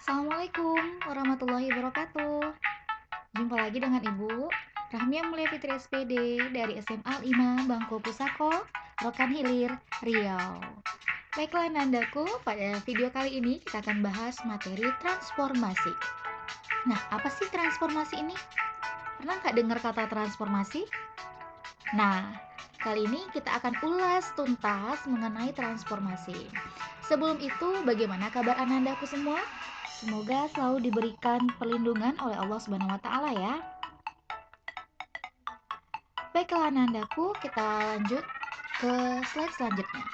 Assalamualaikum warahmatullahi wabarakatuh. Jumpa lagi dengan Ibu Rahmia Mulia Fitri SPD dari SMA 5 Bangku Pusako, Rokan Hilir, Riau. Baiklah Nandaku, pada video kali ini kita akan bahas materi transformasi. Nah, apa sih transformasi ini? Pernah nggak dengar kata transformasi? Nah, kali ini kita akan ulas tuntas mengenai transformasi. Sebelum itu, bagaimana kabar Anandaku semua? Semoga selalu diberikan perlindungan oleh Allah Subhanahu wa taala ya. Baiklah Anandaku, kita lanjut ke slide selanjutnya.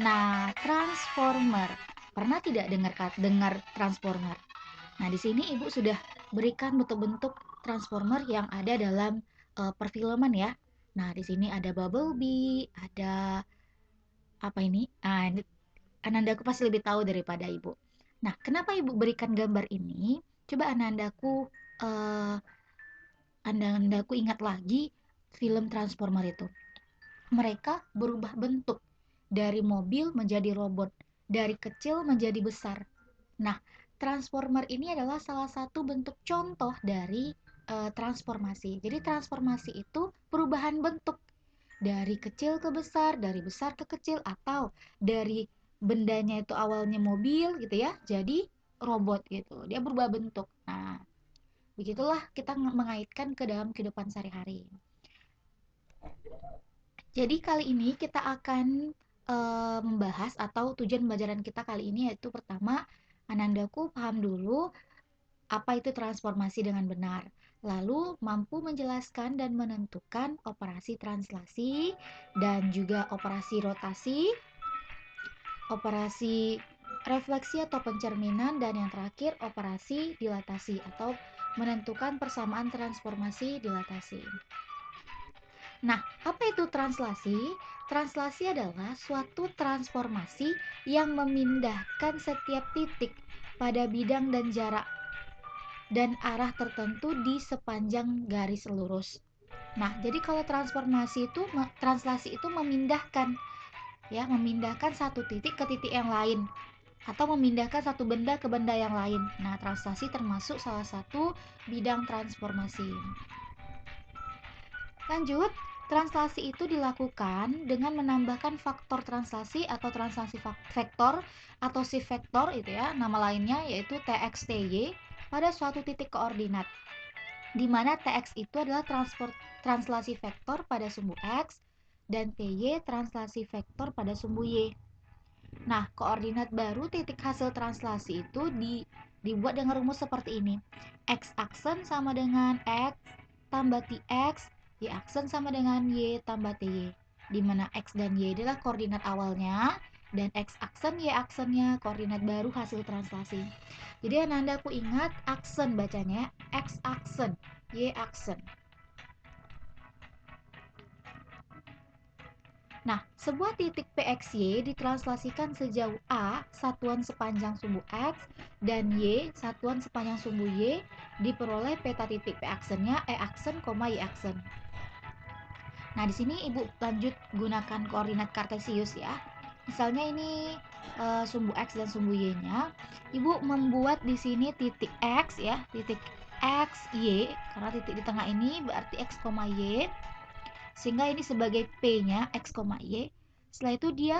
Nah, transformer. Pernah tidak dengar transformer? Nah, di sini Ibu sudah berikan bentuk-bentuk transformer yang ada dalam perfilman ya. Nah, di sini ada Bumblebee, ada apa ini? Anandaku pasti lebih tahu daripada Ibu. Nah, kenapa Ibu berikan gambar ini? Coba eh, Anandaku ingat lagi film Transformer itu. Mereka berubah bentuk dari mobil menjadi robot, dari kecil menjadi besar. Nah, Transformer ini adalah salah satu bentuk contoh dari transformasi. Jadi transformasi itu perubahan bentuk dari kecil ke besar, dari besar ke kecil, atau dari bendanya itu awalnya mobil gitu ya, jadi robot gitu. Dia berubah bentuk. Nah, begitulah kita mengaitkan ke dalam kehidupan sehari-hari. Jadi kali ini kita akan membahas atau tujuan pembelajaran kita kali ini yaitu pertama, Anandaku paham dulu apa itu transformasi dengan benar. Lalu mampu menjelaskan dan menentukan operasi translasi dan juga operasi rotasi, operasi refleksi atau pencerminan, dan yang terakhir operasi dilatasi atau menentukan persamaan transformasi dilatasi. Nah, apa itu translasi? Translasi adalah suatu transformasi yang memindahkan setiap titik pada bidang dan jarak dan arah tertentu di sepanjang garis lurus. Nah, jadi kalau translasi itu memindahkan ya, memindahkan satu titik ke titik yang lain atau memindahkan satu benda ke benda yang lain. Nah, translasi termasuk salah satu bidang transformasi. Lanjut, translasi itu dilakukan dengan menambahkan faktor translasi atau translasi vektor atau shift vektor itu ya, nama lainnya yaitu TX TY pada suatu titik koordinat, di mana TX itu adalah translasi vektor pada sumbu X dan TY translasi vektor pada sumbu Y. Nah, koordinat baru titik hasil translasi itu dibuat dengan rumus seperti ini. X aksen sama dengan X tambah TX, Y aksen sama dengan Y tambah TY. Di mana X dan Y adalah koordinat awalnya dan X aksen Y aksennya koordinat baru hasil translasi. Jadi Ananda aku ingat aksen bacanya X aksen, Y aksen. Nah, sebuah titik PXY ditranslasikan sejauh A, satuan sepanjang sumbu X, dan Y, satuan sepanjang sumbu Y, diperoleh peta titik P aksennya E aksen, Y aksen. Nah, di sini Ibu lanjut gunakan koordinat kartesius ya. Misalnya ini sumbu X dan sumbu Y-nya. Ibu membuat di sini titik X ya, titik X, Y, karena titik di tengah ini berarti X, Y. Sehingga ini sebagai P-nya X, Y. Setelah itu dia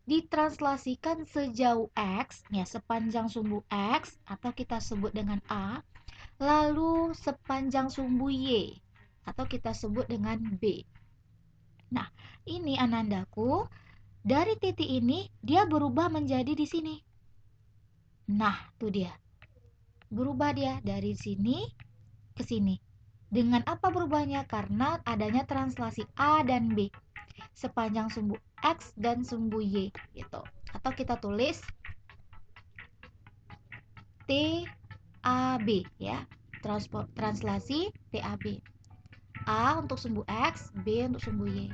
ditranslasikan sejauh X, ya sepanjang sumbu X atau kita sebut dengan A, lalu sepanjang sumbu Y atau kita sebut dengan B. Nah, ini Anandaku, dari titik ini dia berubah menjadi di sini. Nah, tuh dia. Berubah dia dari sini ke sini. Dengan apa berubahnya? Karena adanya translasi A dan B sepanjang sumbu X dan sumbu Y gitu. Atau kita tulis TAB ya. Translasi TAB. A untuk sumbu X, B untuk sumbu Y.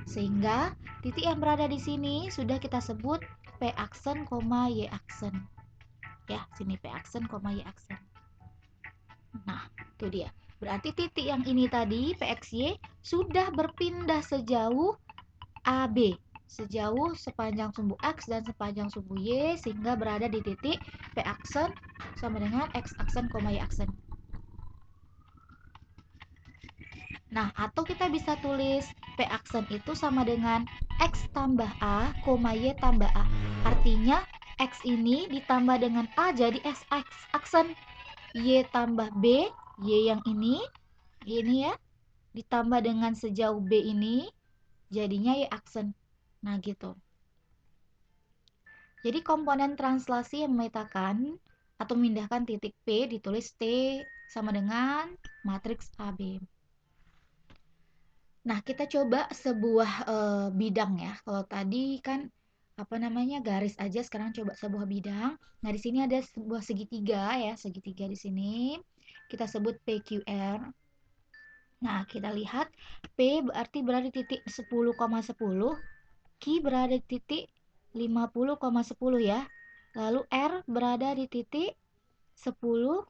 Sehingga titik yang berada di sini sudah kita sebut P aksen, Y aksen. Ya, sini P aksen, Y aksen. Nah, itu dia. Berarti titik yang ini tadi, PXY, sudah berpindah sejauh AB, sejauh sepanjang sumbu X dan sepanjang sumbu Y, sehingga berada di titik P aksen sama dengan X aksen, Y aksen. Nah, atau kita bisa tulis P aksen itu sama dengan X tambah A, Y tambah A. Artinya, X ini ditambah dengan A jadi X aksen. Y tambah B, Y yang ini ya, ditambah dengan sejauh B ini, jadinya Y aksen. Nah, gitu. Jadi komponen translasi yang memetakan atau memindahkan titik P ditulis T sama dengan matriks AB. Nah, kita coba sebuah bidang ya. Kalau tadi kan garis aja, sekarang coba sebuah bidang. Nah, di sini ada sebuah segitiga ya, segitiga di sini. Kita sebut PQR. Nah, kita lihat P berarti berada di titik 10,10, Q berada di titik 50,10 ya. Lalu R berada di titik 10,30.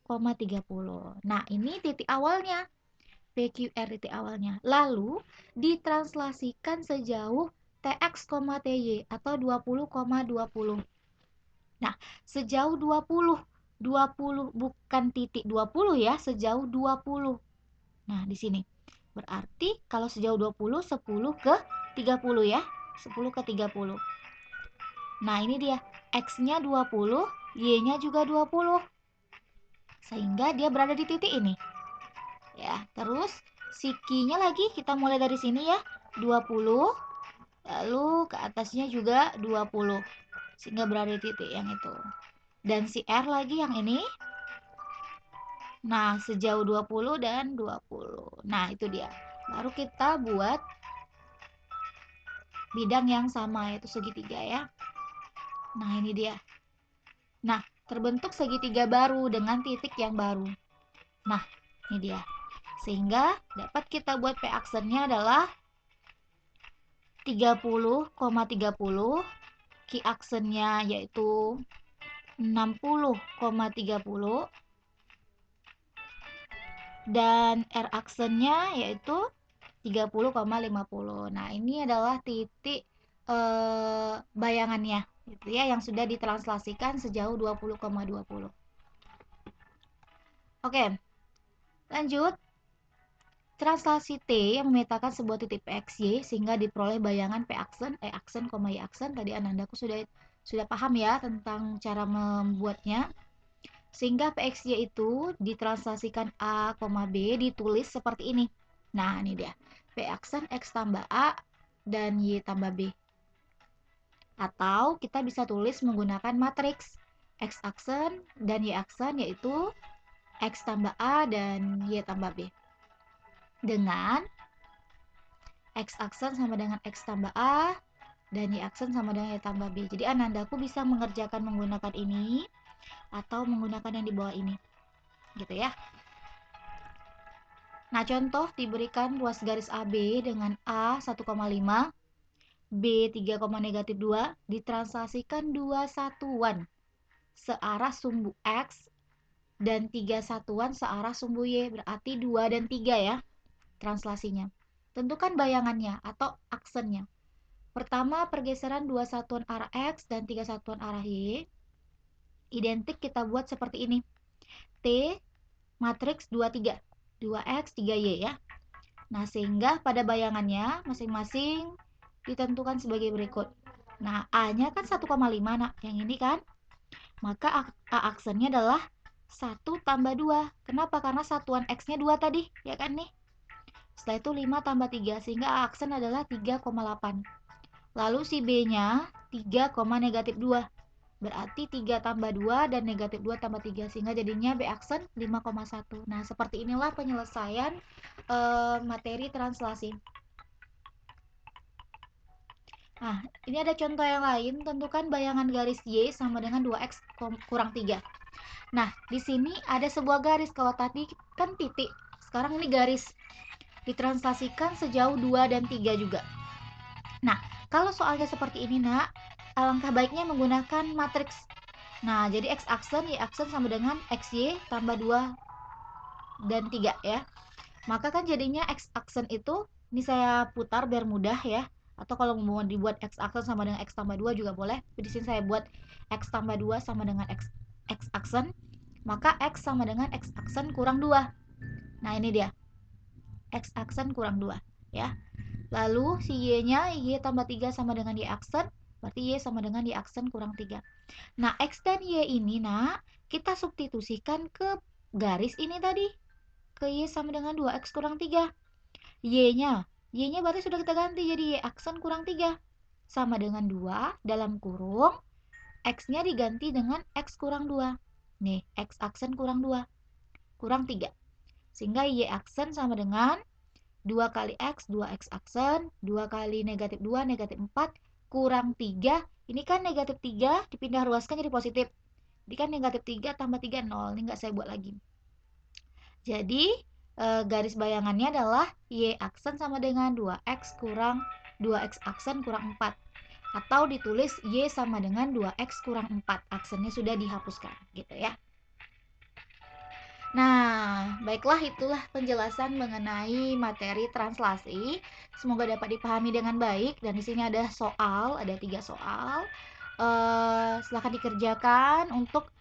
Nah, ini titik awalnya. PQR titik awalnya. Lalu ditranslasikan sejauh TX, TY atau 20,20. Nah, sejauh 20 bukan titik 20 ya, sejauh 20. Nah, di sini. Berarti kalau sejauh 20, 10 ke 30 ya. 10 ke 30. Nah, ini dia. X-nya 20, Y-nya juga 20. Sehingga dia berada di titik ini. Ya, terus si Q-nya lagi kita mulai dari sini ya. 20. Lalu ke atasnya juga 20. Sehingga berada di titik yang itu. Dan si R lagi yang ini. Nah, sejauh 20 dan 20. Nah, itu dia. Baru kita buat bidang yang sama, yaitu segitiga ya. Nah, ini dia. Nah, terbentuk segitiga baru dengan titik yang baru. Nah, ini dia. Sehingga dapat kita buat P aksennya adalah 30,30. Q aksennya yaitu 60,30. Dan R aksennya yaitu 30,50. Nah, ini adalah titik bayangannya gitu ya, yang sudah ditranslasikan sejauh 20,20. Oke. Lanjut. Translasi T yang memetakan sebuah titik PXY sehingga diperoleh bayangan P aksen, E aksen, Y aksen. Tadi Anandaku sudah paham ya tentang cara membuatnya. Sehingga PXY itu ditranslasikan A, B ditulis seperti ini. Nah, ini dia. P aksen X tambah A dan Y tambah B. Atau kita bisa tulis menggunakan matriks X aksen dan Y aksen, yaitu X tambah A dan Y tambah B. Dengan X aksen sama dengan X tambah A dan Y aksen sama dengan Y tambah B. Jadi Anandaku bisa mengerjakan menggunakan ini atau menggunakan yang di bawah ini. Gitu ya. Nah, contoh diberikan ruas garis AB dengan A 1,5, B 3,-2, ditranslasikan 2 satuan searah sumbu X dan 3 satuan searah sumbu Y, berarti 2 dan 3 ya translasinya. Tentukan bayangannya atau aksennya. Pertama, pergeseran 2 satuan arah X dan 3 satuan arah Y. Identik kita buat seperti ini. T matriks 2, 3. 2X, 3Y ya. Nah, sehingga pada bayangannya masing-masing ditentukan sebagai berikut. Nah, A-nya kan 1,5 nak, yang ini kan. Maka A aksennya adalah 1 tambah 2. Kenapa? Karena satuan X-nya 2 tadi, ya kan nih. Setelah itu 5 tambah 3, sehingga A aksen adalah 3,8. Lalu si B-nya 3,-2. Berarti 3 tambah 2 dan negatif 2 tambah 3, sehingga jadinya B aksen 5,1. Nah, seperti inilah penyelesaian materi translasi. Nah, ini ada contoh yang lain. Tentukan bayangan garis Y sama dengan 2X kurang 3. Nah, di sini ada sebuah garis. Kalau tadi kan titik, sekarang ini garis. Ditranslasikan sejauh 2 dan 3 juga. Nah, kalau soalnya seperti ini nak, alangkah baiknya menggunakan matriks. Nah, jadi X aksen, Y aksen sama dengan XY tambah 2 dan 3 ya. Maka kan jadinya X aksen itu, ini saya putar biar mudah ya. Atau kalau mau dibuat X aksen sama dengan X tambah 2 juga boleh. Di sini saya buat X tambah 2 sama dengan X aksen. Maka X sama dengan X aksen kurang 2. Nah, ini dia. X aksen kurang 2 ya. Lalu si Y-nya, Y tambah 3 sama dengan Y aksen. Berarti Y sama dengan Y aksen kurang 3. Nah, X dan Y ini, nak, kita substitusikan ke garis ini tadi. Ke Y sama dengan 2X kurang 3. Y-nya. Y-nya berarti sudah kita ganti jadi Y aksen kurang 3. Sama dengan 2 dalam kurung. X-nya diganti dengan X kurang 2. Nih, X aksen kurang 2. Kurang 3. Sehingga Y aksen sama dengan 2 kali X, 2X aksen. 2 kali negatif 2, negatif 4. Kurang 3. Ini kan negatif 3 dipindah ruaskan jadi positif. Jadi kan negatif 3 tambah 3, 0. Ini nggak saya buat lagi. Jadi garis bayangannya adalah Y aksen sama dengan 2X kurang 2X aksen kurang 4. Atau ditulis Y sama dengan 2X kurang 4. Aksennya sudah dihapuskan gitu ya. Nah, baiklah, itulah penjelasan mengenai materi translasi. Semoga dapat dipahami dengan baik. Dan di sini ada soal, ada 3 soal. Silakan dikerjakan untuk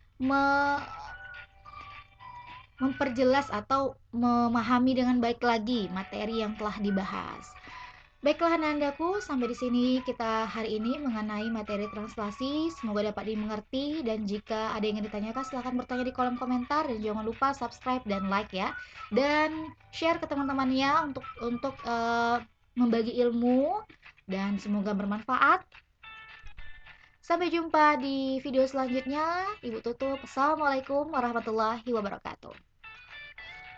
memperjelas atau memahami dengan baik lagi materi yang telah dibahas. Baiklah anak-anakku, sampai di sini kita hari ini mengenai materi translasi. Semoga dapat dimengerti, dan jika ada yang ingin ditanyakan silahkan bertanya di kolom komentar, dan jangan lupa subscribe dan like ya. Dan share ke teman-temannya untuk membagi ilmu, dan semoga bermanfaat. Sampai jumpa di video selanjutnya. Ibu tutup. Assalamualaikum warahmatullahi wabarakatuh.